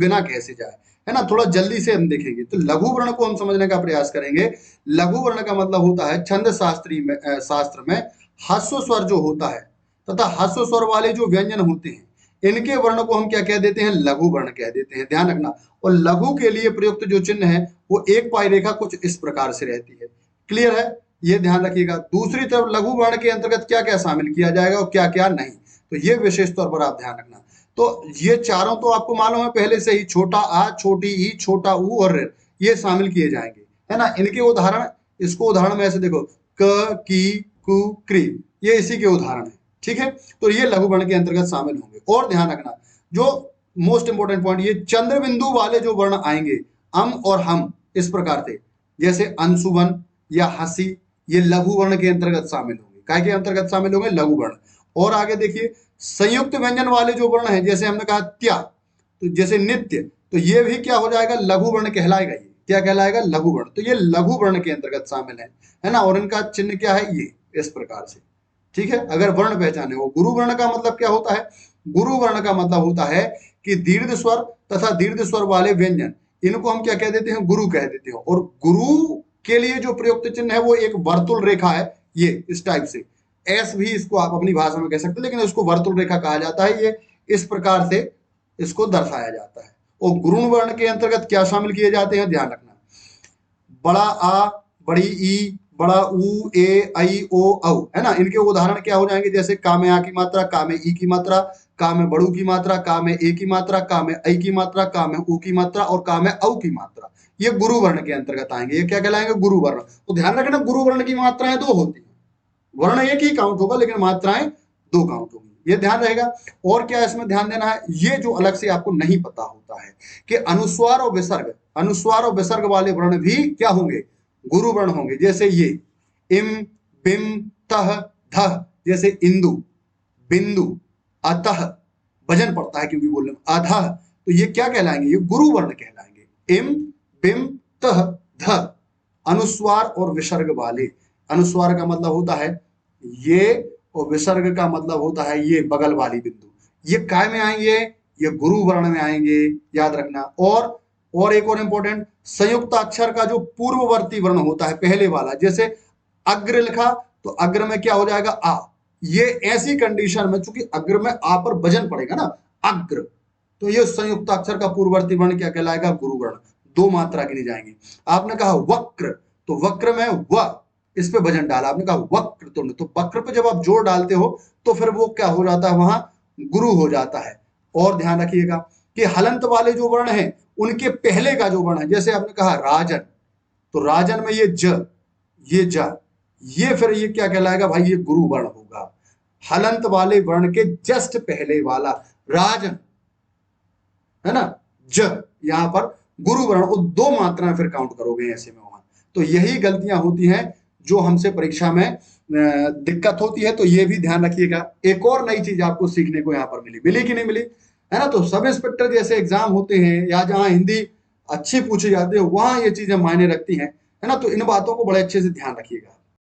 बिना कैसे जाए, है ना। थोड़ा जल्दी से हम देखेंगे तो लघु वर्ण को हम समझने का प्रयास करेंगे। लघु वर्ण का मतलब होता है छंद शास्त्र में ह्रस्व स्वर जो होता है तथा ह्रस्व स्वर वाले जो व्यंजन होते हैं, इनके वर्ण को हम क्या कह देते हैं, लघु वर्ण कह देते हैं, ध्यान रखना। और लघु के लिए प्रयुक्त जो चिन्ह है वो एक पाई रेखा कुछ इस प्रकार से रहती है। क्लियर है, ये ध्यान रखिएगा। दूसरी तरफ लघु वर्ण के अंतर्गत क्या क्या शामिल किया जाएगा और क्या क्या नहीं, तो ये विशेष तौर पर आप ध्यान रखना। तो ये चारों तो आपको मालूम है पहले से ही, छोटा आ, छोटी ई, छोटा ऊ और ऋ, ये शामिल किए जाएंगे, है ना। इनके उदाहरण, इसको उदाहरण में ऐसे देखो, क, की, कु, क्री, ये इसी के उदाहरण है, ठीक है। तो ये लघु वर्ण के अंतर्गत शामिल होंगे। और ध्यान रखना जो मोस्ट इंपोर्टेंट पॉइंट, ये चंद्र बिंदु वाले जो वर्ण आएंगे, अम और हम, इस प्रकार से, जैसे अंशुवन या हंसी, ये लघु वर्ण के अंतर्गत शामिल होंगे। काय के अंतर्गत शामिल होंगे, लघु वर्ण। और आगे देखिए, संयुक्त व्यंजन वाले जो वर्ण हैं, जैसे हमने कहा त्या, तो जैसे नित्य, तो ये भी क्या हो जाएगा, लघु वर्ण कहलाएगा। ये क्या कहलाएगा, लघु वर्ण। तो ये लघु वर्ण के अंतर्गत शामिल है ना। और इनका चिन्ह क्या है, ये इस प्रकार से, ठीक है। अगर वर्ण पहचाने हो, गुरु वर्ण का मतलब क्या होता है, गुरु वर्ण का मतलब होता है कि दीर्घ स्वर तथा दीर्घ स्वर वाले व्यंजन, इनको हम क्या कह देते हैं, गुरु कह देते हैं। और गुरु के लिए जो प्रयुक्त चिन्ह है वो एक वर्तुल रेखा है, ये इस टाइप से, एस भी इसको आप अपनी भाषा में कह सकते हैं, लेकिन इसको वर्तुल रेखा कहा जाता है। ये इस प्रकार से इसको दर्शाया जाता है। और गुरुण वर्ण के अंतर्गत क्या शामिल किए जाते हैं, ध्यान रखना, बड़ा आ, बड़ी ई, बड़ा ऊ, ए, आई, ओ, औ, है ना। इनके उदाहरण क्या हो जाएंगे, जैसे का में आ की मात्रा, का में ई की मात्रा, का में बड़ू की मात्रा, का में ए की मात्रा, का में आई की मात्रा, का में ऊ की मात्रा और का में औ की मात्रा, ये गुरु वर्ण के अंतर्गत आएंगे। ये क्या कहलाएंगे, गुरु वर्ण। तो ध्यान रखना, गुरु वर्ण की मात्राएं दो होती है, वर्ण एक ही काउंट होगा लेकिन मात्राएं दो काउंट होगी, ये ध्यान रहेगा। और क्या इसमें ध्यान देना है, ये जो अलग से आपको नहीं पता होता है कि अनुस्वार और विसर्ग, अनुस्वार और विसर्ग वाले वर्ण भी क्या होंगे, गुरु वर्ण होंगे। जैसे ये इम, बिम, तह, धह, जैसे इंदु, बिंदु, अतः, वजन पड़ता है क्योंकि बोलने में, अधह, तो ये क्या कहलाएंगे, ये गुरु वर्ण कहलाएंगे। इम, बिम, तह, ध, अनुस्वार और विसर्ग वाले। अनुस्वार का मतलब होता है ये, और विसर्ग का मतलब होता है ये बगल वाली बिंदु, ये काय में आएंगे, ये गुरु वर्ण में आएंगे, याद रखना। और एक और इंपॉर्टेंट, संयुक्त अक्षर का जो पूर्ववर्ती वर्ण होता है, पहले वाला, जैसे अग्र लिखा तो अग्र में क्या हो जाएगा, आ, ये ऐसी कंडीशन में चूंकि अग्र में आ पर वजन पड़ेगा ना, अग्र, तो ये संयुक्त अक्षर का पूर्ववर्ती वर्ण क्या कहलाएगा, गुरु वर्ण। दो मात्रा गिनी जाएंगी। आपने कहा वक्र, तो वक्र में व, इस पे वजन डाला, आपने कहा वक्र तुंड, तो वक्र पे जब आप जोर डालते हो तो फिर वो क्या हो जाता है, वहां गुरु हो जाता है। और ध्यान रखिएगा कि हलंत वाले जो वर्ण हैं उनके पहले का जो वर्ण है, जैसे आपने कहा राजन, तो राजन में ये ज, ये जा, ये फिर ये क्या कहलाएगा भाई, ये गुरु वर्ण होगा। हलंत वाले वर्ण के जस्ट पहले वाला राजन, है ना, ज, यहां पर गुरु वर्ण, और दो मात्राएं फिर काउंट करोगे ऐसे में वहां। तो यही गलतियां होती हैं जो हमसे परीक्षा में दिक्कत होती है, तो ये भी ध्यान रखिएगा। एक और नई चीज आपको सीखने को यहाँ पर मिली कि नहीं मिली, है ना। तो सब इंस्पेक्टर जैसे एग्जाम होते हैं या जहाँ हिंदी अच्छी पूछी जाती है, वहां ये चीजें मायने रखती हैं, है ना। तो इन बातों को बड़े अच्छे से ध्यान रखिएगा।